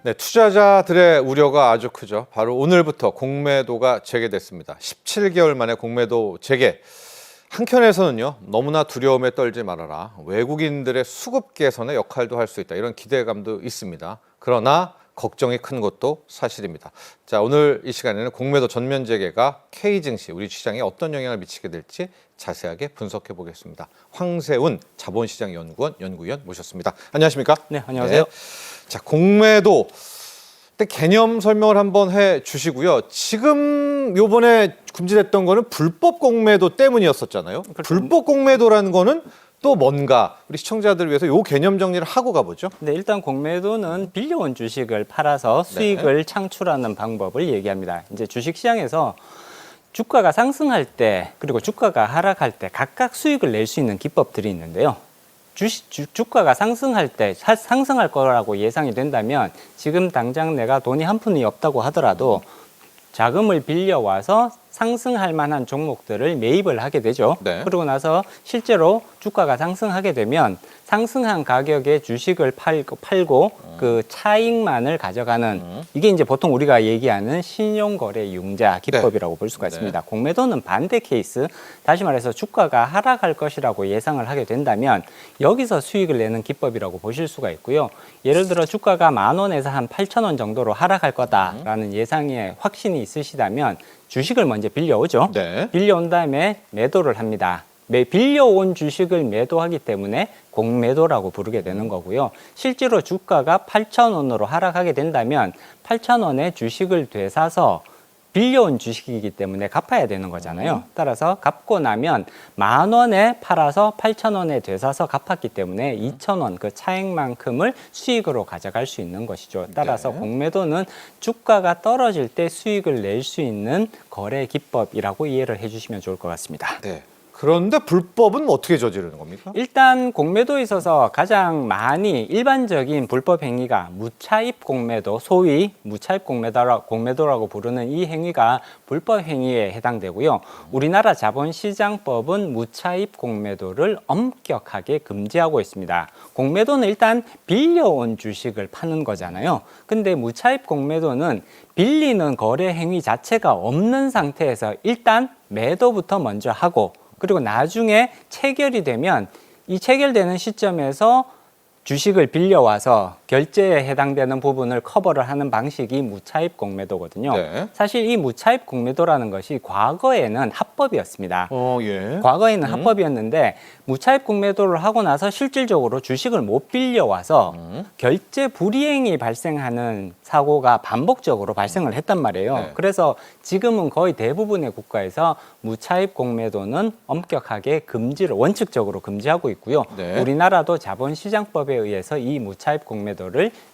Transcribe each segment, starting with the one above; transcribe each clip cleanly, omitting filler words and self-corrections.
네, 투자자들의 우려가 아주 크죠. 바로 오늘부터 공매도가 재개됐습니다. 17개월 만에 공매도 재개. 한켠에서는요, 너무나 두려움에 떨지 말아라. 외국인들의 수급 개선의 역할도 할 수 있다. 이런 기대감도 있습니다. 그러나 걱정이 큰 것도 사실입니다. 자, 오늘 이 시간에는 공매도 전면 재개가 K증시, 우리 시장에 어떤 영향을 미치게 될지 자세하게 분석해 보겠습니다. 황세운 자본시장연구원 연구위원 모셨습니다. 안녕하십니까? 네, 안녕하세요. 네. 자, 공매도 개념 설명을 한번 해 주시고요. 지금 요번에 금지됐던 거는 불법 공매도 때문이었었잖아요. 그렇죠. 불법 공매도라는 거는 또 뭔가 우리 시청자들을 위해서 요 개념 정리를 하고 가보죠. 네, 일단 공매도는 빌려온 주식을 팔아서 수익을 창출하는 방법을 얘기합니다. 이제 주식시장에서 주가가 상승할 때 그리고 주가가 하락할 때 각각 수익을 낼 수 있는 기법들이 있는데요. 주가가 상승할 때 상승할 거라고 예상이 된다면 지금 당장 내가 돈이 한 푼이 없다고 하더라도 자금을 빌려와서 상승할 만한 종목들을 매입을 하게 되죠. 네. 그러고 나서 실제로 주가가 상승하게 되면 상승한 가격에 주식을 팔고 그 차익만을 가져가는 이게 이제 보통 우리가 얘기하는 신용거래 융자 기법이라고 볼 수가 있습니다. 공매도는 반대 케이스, 다시 말해서 주가가 하락할 것이라고 예상을 하게 된다면 여기서 수익을 내는 기법이라고 보실 수가 있고요. 예를 들어 주가가 10,000원에서 한 8,000원 정도로 하락할 거다라는 예상에 확신이 있으시다면 주식을 먼저 빌려오죠. 네. 빌려온 다음에 매도를 합니다. 빌려온 주식을 매도하기 때문에 공매도라고 부르게 되는 거고요. 실제로 주가가 8,000원으로 하락하게 된다면 8,000원에 주식을 되사서 빌려온 주식이기 때문에 갚아야 되는 거잖아요. 따라서 갚고 나면 10,000원에 팔아서 8,000원에 되사서 갚았기 때문에 2,000원 그 차액만큼을 수익으로 가져갈 수 있는 것이죠. 따라서 공매도는 주가가 떨어질 때 수익을 낼 수 있는 거래 기법이라고 이해를 해주시면 좋을 것 같습니다. 네. 그런데 불법은 어떻게 저지르는 겁니까? 일단 공매도에 있어서 가장 많이 일반적인 불법 행위가 무차입 공매도, 소위 무차입 공매도라고 부르는 이 행위가 불법 행위에 해당되고요. 우리나라 자본시장법은 무차입 공매도를 엄격하게 금지하고 있습니다. 공매도는 일단 빌려온 주식을 파는 거잖아요. 근데 무차입 공매도는 빌리는 거래 행위 자체가 없는 상태에서 일단 매도부터 먼저 하고 그리고 나중에 체결이 되면 이 체결되는 시점에서 주식을 빌려와서 결제에 해당되는 부분을 커버를 하는 방식이 무차입 공매도거든요. 네. 사실 이 무차입 공매도라는 것이 과거에는 합법이었습니다. 예. 과거에는 합법이었는데 무차입 공매도를 하고 나서 실질적으로 주식을 못 빌려와서 결제 불이행이 발생하는 사고가 반복적으로 발생을 했단 말이에요. 네. 그래서 지금은 거의 대부분의 국가에서 무차입 공매도는 엄격하게 원칙적으로 금지하고 있고요. 네. 우리나라도 자본시장법에 의해서 이 무차입 공매도를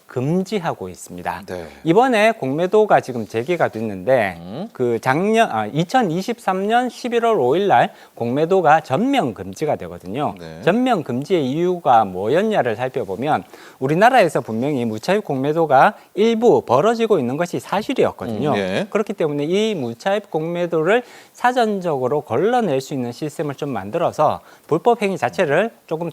금지하고 있습니다. 네. 이번에 공매도가 지금 재개가 됐는데 그 2023년 11월 5일 날 공매도가 전면 금지가 되거든요. 네. 전면 금지의 이유가 뭐였냐를 살펴보면 우리나라에서 분명히 무차입 공매도가 일부 벌어지고 있는 것이 사실이었거든요. 예. 그렇기 때문에 이 무차입 공매도를 사전적으로 걸러낼 수 있는 시스템을 좀 만들어서 불법 행위 자체를 조금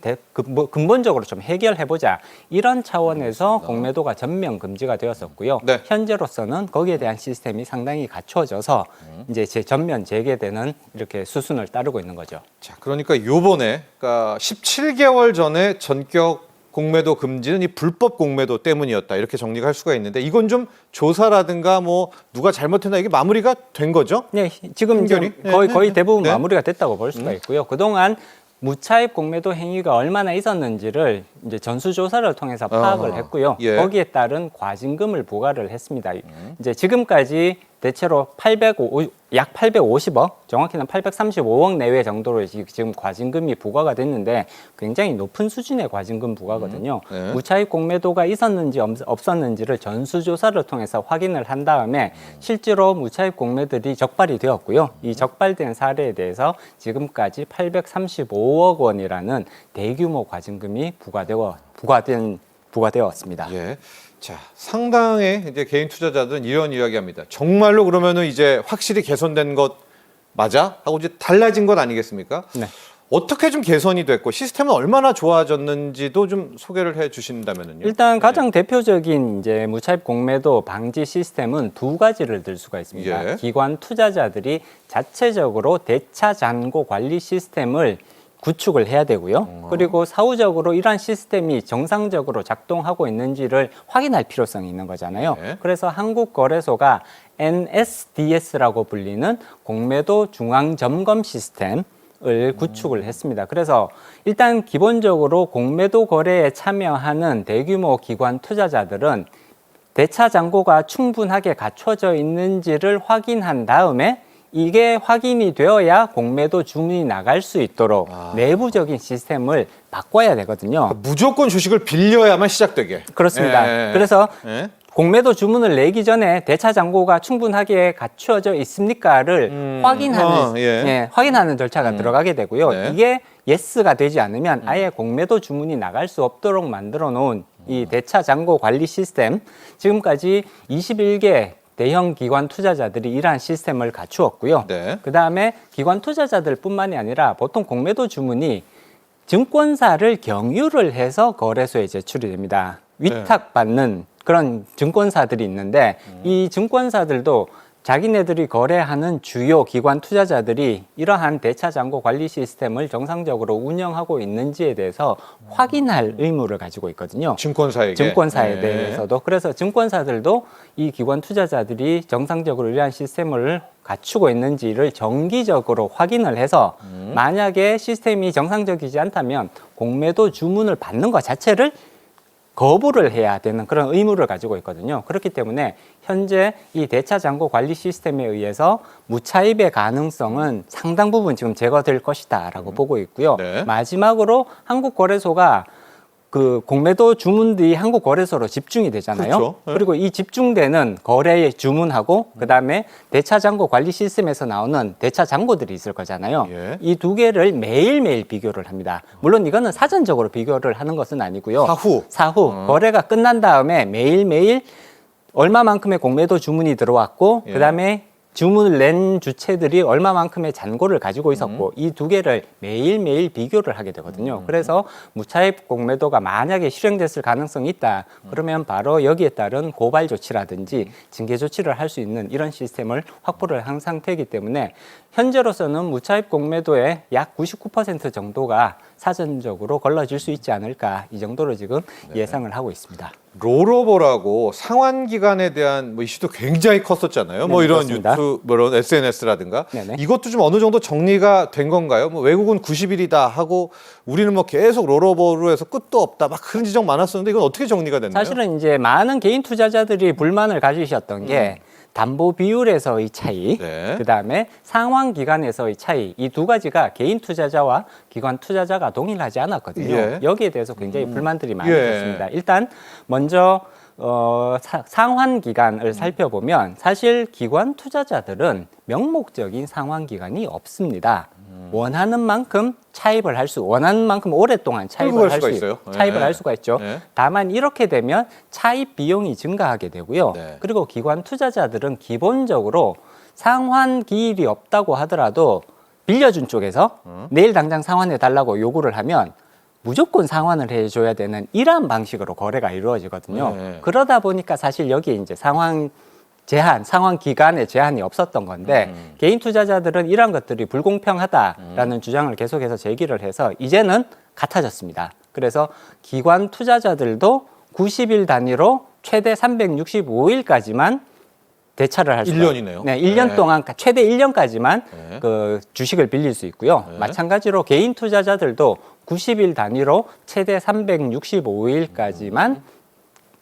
근본적으로 좀 해결해보자. 이런 차원에서 공매도가 전면 금지가 되었었고요. 네. 현재로서는 거기에 대한 시스템이 상당히 갖춰져서 이제 전면 재개되는 이렇게 수순을 따르고 있는 거죠. 자, 그러니까 요번에 17개월 전에 전격 공매도 금지는 이 불법 공매도 때문이었다. 이렇게 정리가 할 수가 있는데 이건 좀 조사라든가 뭐 누가 잘못했나 이게 마무리가 된 거죠? 네, 지금 이제 판결이? 거의 대부분 네. 마무리가 됐다고 볼 수가 있고요. 그동안 무차입 공매도 행위가 얼마나 있었는지를 이제 전수조사를 통해서 파악을 했고요. 예. 거기에 따른 과징금을 부과를 했습니다. 이제 지금까지 대체로 약 850억, 정확히는 835억 내외 정도로 지금 과징금이 부과가 됐는데 굉장히 높은 수준의 과징금 부과거든요. 네. 무차입 공매도가 있었는지 없었는지를 전수조사를 통해서 확인을 한 다음에 실제로 무차입 공매들이 적발이 되었고요. 이 적발된 사례에 대해서 지금까지 835억 원이라는 대규모 과징금이 부과되었습니다. 예. 자, 상당히 이제 개인 투자자들은 이런 이야기합니다. 정말로 그러면은 이제 확실히 개선된 것 맞아? 하고 이제 달라진 것 아니겠습니까? 네. 어떻게 좀 개선이 됐고 시스템은 얼마나 좋아졌는지도 좀 소개를 해 주신다면요. 일단 가장 대표적인 이제 무차입 공매도 방지 시스템은 두 가지를 들 수가 있습니다. 예. 기관 투자자들이 자체적으로 대차 잔고 관리 시스템을 구축을 해야 되고요. 그리고 사후적으로 이러한 시스템이 정상적으로 작동하고 있는지를 확인할 필요성이 있는 거잖아요. 네. 그래서 한국거래소가 NSDS라고 불리는 공매도 중앙 점검 시스템을 구축을 했습니다. 그래서 일단 기본적으로 공매도 거래에 참여하는 대규모 기관 투자자들은 대차 잔고가 충분하게 갖춰져 있는지를 확인한 다음에 이게 확인이 되어야 공매도 주문이 나갈 수 있도록 내부적인 시스템을 바꿔야 되거든요. 무조건 주식을 빌려야만 시작되게. 그렇습니다. 예. 그래서 예. 공매도 주문을 내기 전에 대차 잔고가 충분하게 갖추어져 있습니까를 확인하는 확인하는 절차가 들어가게 되고요. 네. 이게 예스가 되지 않으면 아예 공매도 주문이 나갈 수 없도록 만들어 놓은 이 대차 잔고 관리 시스템, 지금까지 21개 대형 기관 투자자들이 이러한 시스템을 갖추었고요. 네. 그다음에 기관 투자자들뿐만이 아니라 보통 공매도 주문이 증권사를 경유를 해서 거래소에 제출이 됩니다. 위탁받는 그런 증권사들이 있는데 이 증권사들도 자기네들이 거래하는 주요 기관 투자자들이 이러한 대차 잔고 관리 시스템을 정상적으로 운영하고 있는지에 대해서 확인할 의무를 가지고 있거든요. 증권사에게. 증권사에 네. 대해서도. 그래서 증권사들도 이 기관 투자자들이 정상적으로 이러한 시스템을 갖추고 있는지를 정기적으로 확인을 해서 만약에 시스템이 정상적이지 않다면 공매도 주문을 받는 것 자체를 거부를 해야 되는 그런 의무를 가지고 있거든요. 그렇기 때문에 현재 이 대차 잔고 관리 시스템에 의해서 무차입의 가능성은 상당 부분 지금 제거될 것이다라고 보고 있고요. 네. 마지막으로 한국거래소가 그 공매도 주문들이 한국거래소로 집중이 되잖아요. 그렇죠. 네. 그리고 이 집중되는 거래의 주문하고 그다음에 대차 잔고 관리 시스템에서 나오는 대차 잔고들이 있을 거잖아요. 예. 이 두 개를 매일매일 비교를 합니다. 물론 이거는 사전적으로 비교를 하는 것은 아니고요. 사후 거래가 끝난 다음에 매일매일 얼마만큼의 공매도 주문이 들어왔고 예. 그다음에 주문을 낸 주체들이 얼마만큼의 잔고를 가지고 있었고 이 두 개를 매일매일 비교를 하게 되거든요. 그래서 무차입 공매도가 만약에 실행됐을 가능성이 있다. 그러면 바로 여기에 따른 고발 조치라든지 징계 조치를 할 수 있는 이런 시스템을 확보를 한 상태이기 때문에 현재로서는 무차입 공매도의 약 99% 정도가 사전적으로 걸러질 수 있지 않을까 이 정도로 지금 예상을 하고 있습니다. 롤오버라고 상환 기간에 대한 뭐 이슈도 굉장히 컸었잖아요. 뭐 네, 이런 그렇습니다. 유튜브, 뭐 이런 SNS라든가 네네. 이것도 좀 어느 정도 정리가 된 건가요? 뭐 외국은 90일이다 하고 우리는 뭐 계속 롤오버로 해서 끝도 없다 막 그런 지적 많았었는데 이건 어떻게 정리가 됐나요? 사실은 이제 많은 개인 투자자들이 불만을 가지셨던 게 담보 비율에서의 차이, 네. 그다음에 상환 기간에서의 차이, 이 두 가지가 개인 투자자와 기관 투자자가 동일하지 않았거든요. 예. 여기에 대해서 굉장히 불만들이 예. 많으셨습니다. 일단 먼저 상환 기간을 살펴보면 사실 기관 투자자들은 명목적인 상환 기간이 없습니다. 원하는 만큼 차입을 원하는 만큼 오랫동안 차입을 할 수 있어요. 차입을 네. 할 수가 있죠. 네. 다만 이렇게 되면 차입 비용이 증가하게 되고요. 네. 그리고 기관 투자자들은 기본적으로 상환 기일이 없다고 하더라도 빌려준 쪽에서 내일 당장 상환해 달라고 요구를 하면 무조건 상환을 해줘야 되는 이러한 방식으로 거래가 이루어지거든요. 네. 그러다 보니까 사실 여기에 이제 상환 기간에 제한이 없었던 건데 개인 투자자들은 이러한 것들이 불공평하다라는 주장을 계속해서 제기를 해서 이제는 같아졌습니다. 그래서 기관 투자자들도 90일 단위로 최대 365일까지만 대차를 할 수가 1년이네요. 네, 1년 네. 동안 최대 1년까지만 네. 그 주식을 빌릴 수 있고요. 네. 마찬가지로 개인 투자자들도 90일 단위로 최대 365일까지만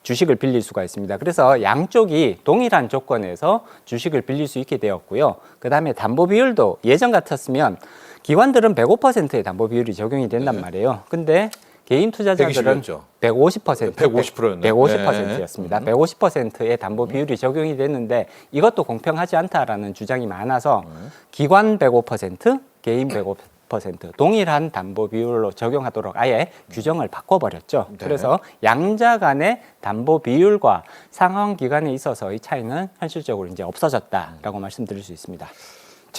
주식을 빌릴 수가 있습니다. 그래서 양쪽이 동일한 조건에서 주식을 빌릴 수 있게 되었고요. 그다음에 담보 비율도 예전 같았으면 기관들은 105%의 담보 비율이 적용이 된단 말이에요. 근데 개인 투자자들은 120이었죠. 150%, 150%였네요. 150%였습니다. 150%의 담보 비율이 적용이 됐는데 이것도 공평하지 않다라는 주장이 많아서 기관 105%, 개인 105% 동일한 담보 비율로 적용하도록 아예 규정을 바꿔버렸죠. 네. 그래서 양자 간의 담보 비율과 상환 기간에 있어서의 차이는 현실적으로 이제 없어졌다라고 말씀드릴 수 있습니다.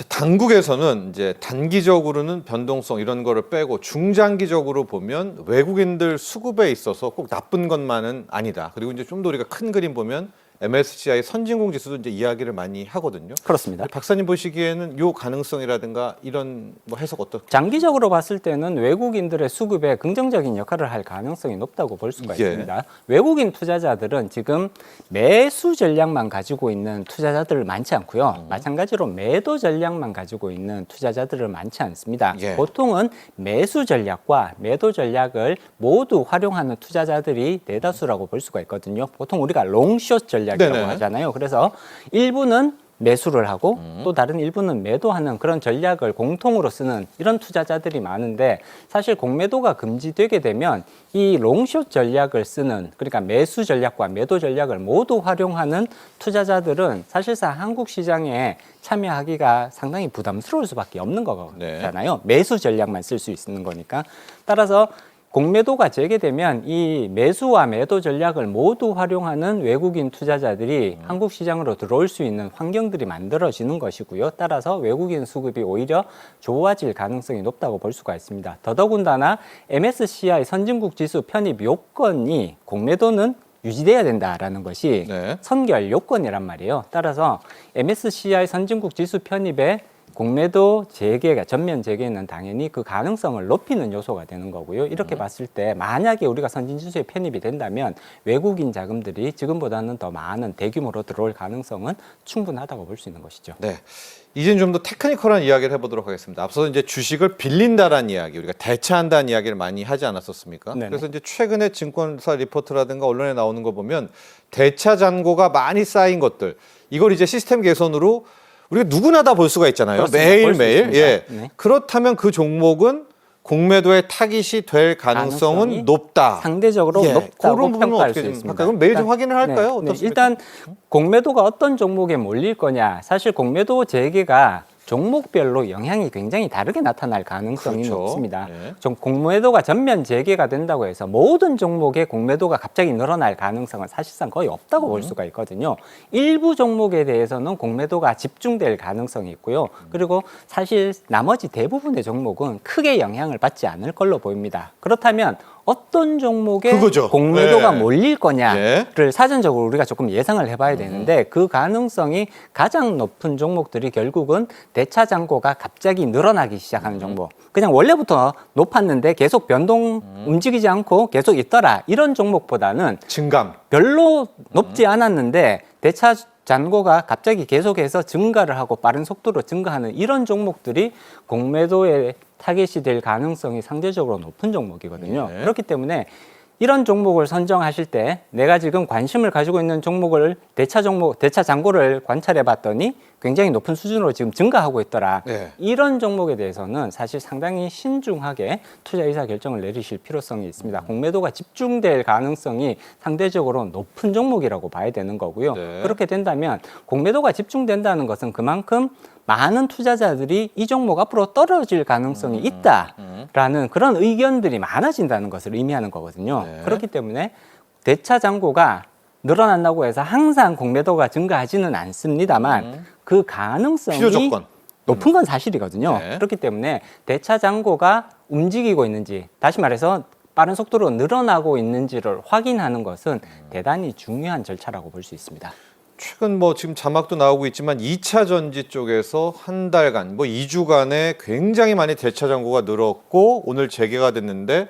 당국에서는 이제 단기적으로는 변동성 이런 거를 빼고 중장기적으로 보면 외국인들 수급에 있어서 꼭 나쁜 것만은 아니다. 그리고 이제 좀 더 우리가 큰 그림 보면 MSCI 선진국 지수도 이제 이야기를 많이 하거든요. 그렇습니다. 박사님 보시기에는 요 가능성이라든가 이런 뭐 해석 어떻게? 장기적으로 봤을 때는 외국인들의 수급에 긍정적인 역할을 할 가능성이 높다고 볼 수가 예. 있습니다. 외국인 투자자들은 지금 매수 전략만 가지고 있는 투자자들 많지 않고요. 마찬가지로 매도 전략만 가지고 있는 투자자들은 많지 않습니다. 예. 보통은 매수 전략과 매도 전략을 모두 활용하는 투자자들이 대다수라고 볼 수가 있거든요. 보통 우리가 롱숏 전략이라고 네네. 하잖아요. 그래서 일부는 매수를 하고 또 다른 일부는 매도하는 그런 전략을 공통으로 쓰는 이런 투자자들이 많은데, 사실 공매도가 금지되게 되면 이 롱숏 전략을 쓰는, 그러니까 매수 전략과 매도 전략을 모두 활용하는 투자자들은 사실상 한국 시장에 참여하기가 상당히 부담스러울 수밖에 없는 거잖아요. 매수 전략만 쓸 수 있는 거니까. 따라서 공매도가 재개되면 이 매수와 매도 전략을 모두 활용하는 외국인 투자자들이 한국 시장으로 들어올 수 있는 환경들이 만들어지는 것이고요. 따라서 외국인 수급이 오히려 좋아질 가능성이 높다고 볼 수가 있습니다. 더더군다나 MSCI 선진국 지수 편입 요건이 공매도는 유지돼야 된다라는 것이 네. 선결 요건이란 말이에요. 따라서 MSCI 선진국 지수 편입에 공매도 재개가 전면 재개는 당연히 그 가능성을 높이는 요소가 되는 거고요. 이렇게 봤을 때 만약에 우리가 선진지수에 편입이 된다면 외국인 자금들이 지금보다는 더 많은 대규모로 들어올 가능성은 충분하다고 볼 수 있는 것이죠. 네. 이제는 좀 더 테크니컬한 이야기를 해보도록 하겠습니다. 앞서 이제 주식을 빌린다라는 이야기, 우리가 대차한다는 이야기를 많이 하지 않았었습니까? 네네. 그래서 이제 최근에 증권사 리포트라든가 언론에 나오는 거 보면 대차 잔고가 많이 쌓인 것들, 이걸 이제 시스템 개선으로 우리가 누구나 다 볼 수가 있잖아요. 그렇습니다. 볼수 매일매일. 있습니다. 예. 네. 그렇다면 그 종목은 공매도의 타깃이 될 가능성은 가능성이 높다. 상대적으로 예. 높다고 그런 부분은 평가할 어떻게 수 좀 있습니다. 할까요? 그럼 매일 좀 확인을 할까요? 네, 어떻습니까? 일단 공매도가 어떤 종목에 몰릴 거냐. 사실 공매도 재개가 종목별로 영향이 굉장히 다르게 나타날 가능성이 그렇죠. 높습니다. 네. 좀 공매도가 전면 재개가 된다고 해서 모든 종목의 공매도가 갑자기 늘어날 가능성은 사실상 거의 없다고 볼 수가 있거든요. 일부 종목에 대해서는 공매도가 집중될 가능성이 있고요. 그리고 사실 나머지 대부분의 종목은 크게 영향을 받지 않을 걸로 보입니다. 그렇다면 어떤 종목에 그거죠. 공매도가 네. 몰릴 거냐를 예. 사전적으로 우리가 조금 예상을 해봐야 되는데, 그 가능성이 가장 높은 종목들이 결국은 대차 잔고가 갑자기 늘어나기 시작하는 종목, 그냥 원래부터 높았는데 계속 변동 움직이지 않고 계속 있더라, 이런 종목보다는 증감. 별로 높지 않았는데 대차 잔고가 갑자기 계속해서 증가를 하고 빠른 속도로 증가하는 이런 종목들이 공매도의 타겟이 될 가능성이 상대적으로 높은 종목이거든요. 네. 그렇기 때문에 이런 종목을 선정하실 때 내가 지금 관심을 가지고 있는 종목을 대차 잔고를 관찰해 봤더니 굉장히 높은 수준으로 지금 증가하고 있더라. 네. 이런 종목에 대해서는 사실 상당히 신중하게 투자 의사 결정을 내리실 필요성이 있습니다. 공매도가 집중될 가능성이 상대적으로 높은 종목이라고 봐야 되는 거고요. 네. 그렇게 된다면 공매도가 집중된다는 것은 그만큼 많은 투자자들이 이 종목 앞으로 떨어질 가능성이 있다라는 그런 의견들이 많아진다는 것을 의미하는 거거든요. 네. 그렇기 때문에 대차 잔고가 늘어난다고 해서 항상 공매도가 증가하지는 않습니다만 그 가능성이 필요 조건. 높은 건 사실이거든요. 네. 그렇기 때문에 대차 잔고가 움직이고 있는지, 다시 말해서 빠른 속도로 늘어나고 있는지를 확인하는 것은 대단히 중요한 절차라고 볼 수 있습니다. 최근 뭐 지금 자막도 나오고 있지만 2차 전지 쪽에서 한 달간, 뭐 2주간에 굉장히 많이 대차 잔고가 늘었고 오늘 재개가 됐는데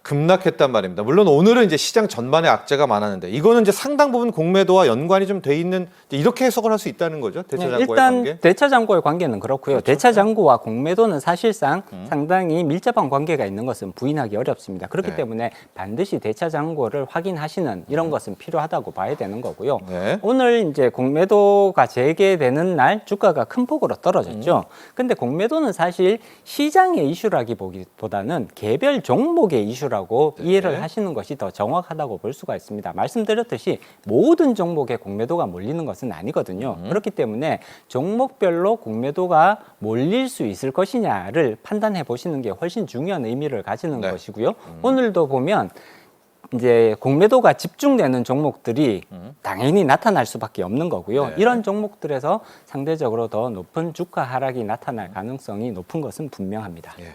급락했단 말입니다. 물론 오늘은 이제 시장 전반에 악재가 많았는데 이거는 이제 상당 부분 공매도와 연관이 좀 돼 있는, 이렇게 해석을 할 수 있다는 거죠. 대차 잔고의 일단 관계. 대차 잔고의 관계는 그렇고요. 그렇죠. 대차 잔고와 공매도는 사실상 상당히 밀접한 관계가 있는 것은 부인하기 어렵습니다. 그렇기 네. 때문에 반드시 대차 잔고를 확인하시는 이런 것은 필요하다고 봐야 되는 거고요. 네. 오늘 이제 공매도가 재개되는 날 주가가 큰 폭으로 떨어졌죠. 근데 공매도는 사실 시장의 이슈라기보다는 개별 종목의 이슈라고 네. 이해를 하시는 것이 더 정확하다고 볼 수가 있습니다. 말씀드렸듯이 모든 종목에 공매도가 몰리는 것은 아니거든요. 그렇기 때문에 종목별로 공매도가 몰릴 수 있을 것이냐를 판단해 보시는 게 훨씬 중요한 의미를 가지는 네. 것이고요. 오늘도 보면 이제 공매도가 집중되는 종목들이 당연히 나타날 수밖에 없는 거고요. 네. 이런 종목들에서 상대적으로 더 높은 주가 하락이 나타날 가능성이 높은 것은 분명합니다. 예.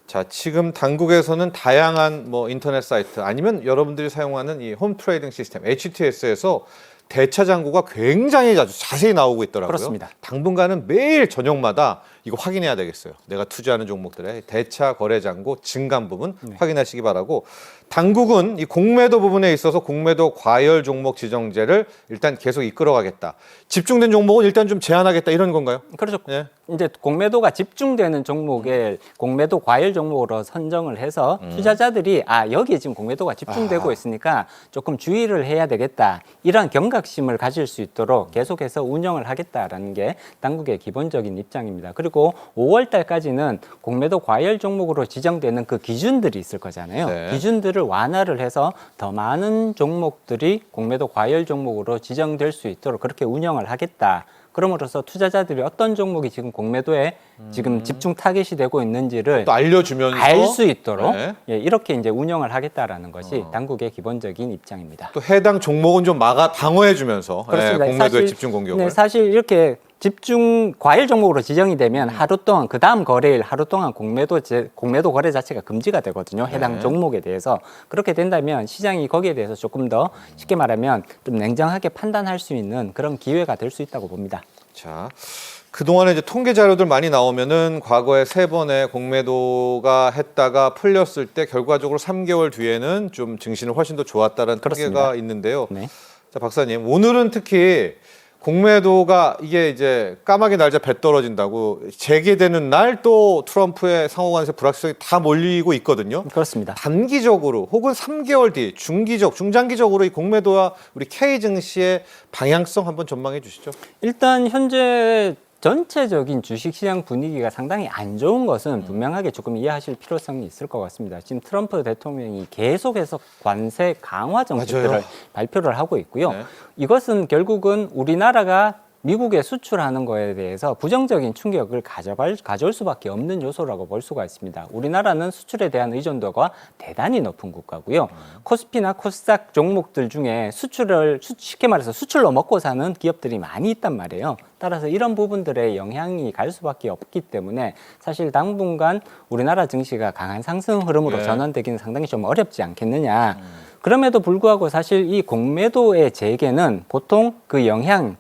자, 지금 당국에서는 다양한 뭐 인터넷 사이트 아니면 여러분들이 사용하는 이 홈 트레이딩 시스템 HTS에서 대차 잔고가 굉장히 아주 자세히 나오고 있더라고요. 그렇습니다. 당분간은 매일 저녁마다 이거 확인해야 되겠어요. 내가 투자하는 종목들의 대차 거래 잔고 증감 부분 확인하시기 바라고, 당국은 이 공매도 부분에 있어서 공매도 과열 종목 지정제를 일단 계속 이끌어가겠다. 집중된 종목은 일단 좀 제한하겠다, 이런 건가요? 그렇죠. 예. 이제 공매도가 집중되는 종목에 공매도 과열 종목으로 선정을 해서 투자자들이 여기에 지금 공매도가 집중되고 있으니까 조금 주의를 해야 되겠다, 이런 경각심을 가질 수 있도록 계속해서 운영을 하겠다라는 게 당국의 기본적인 입장입니다. 그리고 5월 달까지는 공매도 과열 종목으로 지정되는 그 기준들이 있을 거잖아요. 네. 기준들을 완화를 해서 더 많은 종목들이 공매도 과열 종목으로 지정될 수 있도록 그렇게 운영을 하겠다. 그럼으로써 투자자들이 어떤 종목이 지금 공매도에 지금 집중 타겟이 되고 있는지를 또 알려주면서 알 수 있도록 네. 이렇게 이제 운영을 하겠다라는 것이 당국의 기본적인 입장입니다. 또 해당 종목은 좀 방어해주면서 그렇습니다. 공매도의 집중 공격을. 네, 사실 이렇게 집중 과열 종목으로 지정이 되면 하루 동안 그 다음 거래일 하루 동안 공매도 거래 자체가 금지가 되거든요. 해당 종목에 대해서. 그렇게 된다면 시장이 거기에 대해서 조금 더 쉽게 말하면 좀 냉정하게 판단할 수 있는 그런 기회가 될 수 있다고 봅니다. 자, 그동안에 이제 통계 자료들 많이 나오면은 과거에 3번의 공매도가 했다가 풀렸을 때 결과적으로 3개월 뒤에는 좀 증시는 훨씬 더 좋았다는 그렇습니다. 통계가 있는데요. 네. 자, 박사님, 오늘은 특히 공매도가 이게 이제 까마귀 날자 배 떨어진다고 재개되는 날 또 트럼프의 상호간세 불확실성이 다 몰리고 있거든요. 그렇습니다. 단기적으로 혹은 3개월 뒤 중장기적으로 이 공매도와 우리 K 증시의 방향성 한번 전망해 주시죠. 일단 현재 전체적인 주식시장 분위기가 상당히 안 좋은 것은 분명하게 조금 이해하실 필요성이 있을 것 같습니다. 지금 트럼프 대통령이 계속해서 관세 강화 정책들을 맞아요. 발표를 하고 있고요. 네. 이것은 결국은 우리나라가 미국에 수출하는 거에 대해서 부정적인 충격을 가져올 수밖에 없는 요소라고 볼 수가 있습니다. 우리나라는 수출에 대한 의존도가 대단히 높은 국가고요. 코스피나 코스닥 종목들 중에 쉽게 말해서 수출로 먹고 사는 기업들이 많이 있단 말이에요. 따라서 이런 부분들의 영향이 갈 수밖에 없기 때문에 사실 당분간 우리나라 증시가 강한 상승 흐름으로 네. 전환되기는 상당히 좀 어렵지 않겠느냐. 그럼에도 불구하고 사실 이 공매도의 재개는 보통 그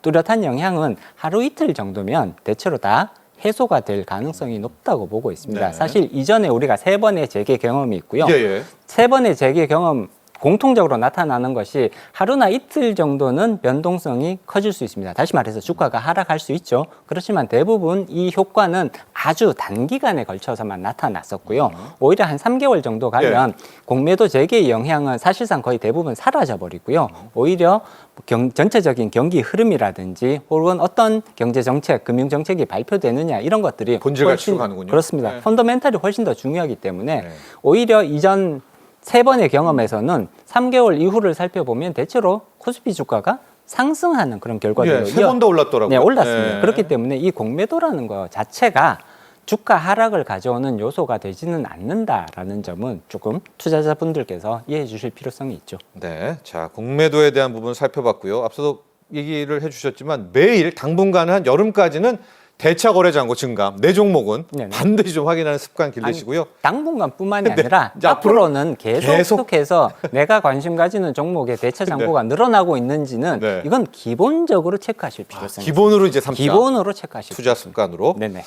뚜렷한 영향은 하루 이틀 정도면 대체로 다 해소가 될 가능성이 높다고 보고 있습니다. 네. 사실 이전에 우리가 3번의 재개 경험이 있고요. 예. 3번의 재개 경험 공통적으로 나타나는 것이 하루나 이틀 정도는 변동성이 커질 수 있습니다. 다시 말해서 주가가 하락할 수 있죠. 그렇지만 대부분 이 효과는 아주 단기간에 걸쳐서만 나타났었고요. 오히려 한 3개월 정도 가면 공매도 재개의 영향은 사실상 거의 대부분 사라져 버리고요. 오히려 전체적인 경기 흐름이라든지 혹은 어떤 경제 정책, 금융 정책이 발표되느냐 이런 것들이 본질 가치로 가는군요. 그렇습니다. 네. 펀더멘탈이 훨씬 더 중요하기 때문에 네. 오히려 이전 3번의 경험에서는 3개월 이후를 살펴보면 대체로 코스피 주가가 상승하는 그런 결과들을 3번 더 올랐더라고요. 네, 올랐습니다. 네. 그렇기 때문에 이 공매도라는 것 자체가 주가 하락을 가져오는 요소가 되지는 않는다라는 점은 조금 투자자분들께서 이해해 주실 필요성이 있죠. 네, 자, 공매도에 대한 부분 살펴봤고요. 앞서도 얘기를 해주셨지만 매일 당분간은 한 여름까지는 대차 거래 잔고 증감 4종목은 네네. 반드시 좀 확인하는 습관 기르시고요. 당분간뿐만이 네, 아니라 이제 앞으로는 계속해서 내가 관심 가지는 종목의 대차 잔고가 늘어나고 있는지는 네. 이건 기본적으로 체크하실 필요성이 있습니다. 기본으로 이제 삼자. 기본으로 체크하실 투자 습관으로. 네네.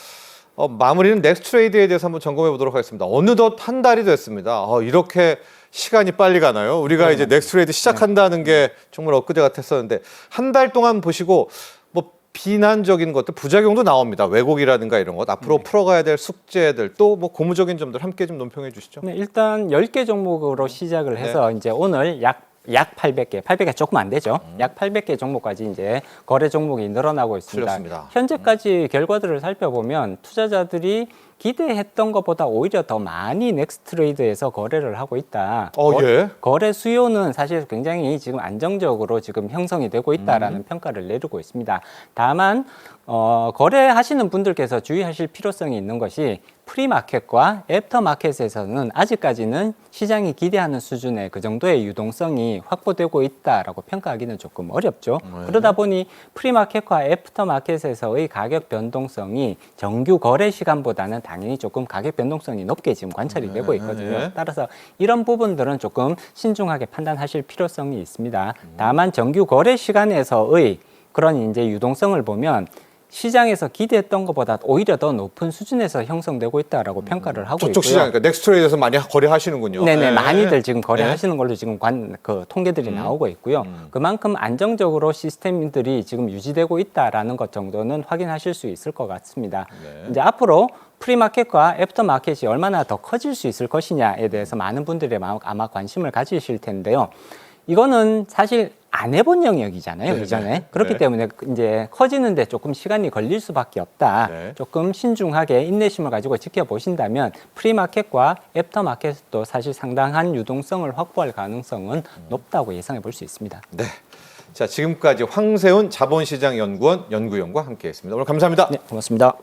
마무리는 넥스트레이드에 대해서 한번 점검해 보도록 하겠습니다. 어느덧 한 달이 됐습니다. 이렇게 시간이 빨리 가나요? 우리가 이제 넥스트레이드 시작한다는 게 정말 엊그제 같았었는데 한 달 동안 보시고 뭐 비난적인 것들, 부작용도 나옵니다. 왜곡이라든가 이런 것. 앞으로 풀어가야 될 숙제들, 또 뭐 고무적인 점들 함께 좀 논평해 주시죠. 네, 일단 10개 종목으로 시작을 해서 이제 오늘 약 800개 조금 안 되죠. 약 800개 종목까지 이제 거래 종목이 늘어나고 있습니다. 풀렸습니다. 현재까지 결과들을 살펴보면 투자자들이 기대했던 것보다 오히려 더 많이 넥스트레이드에서 거래를 하고 있다. 예. 거래 수요는 사실 굉장히 지금 안정적으로 지금 형성이 되고 있다라는 평가를 내리고 있습니다. 다만 거래하시는 분들께서 주의하실 필요성이 있는 것이 프리마켓과 애프터마켓에서는 아직까지는 시장이 기대하는 수준의 그 정도의 유동성이 확보되고 있다라고 평가하기는 조금 어렵죠. 그러다 보니 프리마켓과 애프터마켓에서의 가격 변동성이 정규 거래 시간보다는 당연히 조금 가격 변동성이 높게 지금 관찰이 되고 있거든요. 따라서 이런 부분들은 조금 신중하게 판단하실 필요성이 있습니다. 다만 정규 거래 시간에서의 그런 이제 유동성을 보면 시장에서 기대했던 것보다 오히려 더 높은 수준에서 형성되고 있다라고 평가를 하고 저쪽 있고요. 시장, 그러니까 넥스트레이드에서 많이 거래하시는군요. 네네, 네. 많이들 지금 거래하시는 걸로 지금 그 통계들이 나오고 있고요. 그만큼 안정적으로 시스템들이 지금 유지되고 있다라는 것 정도는 확인하실 수 있을 것 같습니다. 네. 이제 앞으로 프리마켓과 애프터마켓이 얼마나 더 커질 수 있을 것이냐에 대해서 많은 분들이 아마 관심을 가지실 텐데요. 이거는 사실 안 해본 영역이잖아요, 이전에. 그렇기 네. 때문에 이제 커지는데 조금 시간이 걸릴 수밖에 없다. 네. 조금 신중하게 인내심을 가지고 지켜보신다면 프리마켓과 애프터마켓도 사실 상당한 유동성을 확보할 가능성은 높다고 예상해 볼 수 있습니다. 네. 자, 지금까지 황세훈 자본시장연구원 연구위원과 함께했습니다. 오늘 감사합니다. 네, 고맙습니다.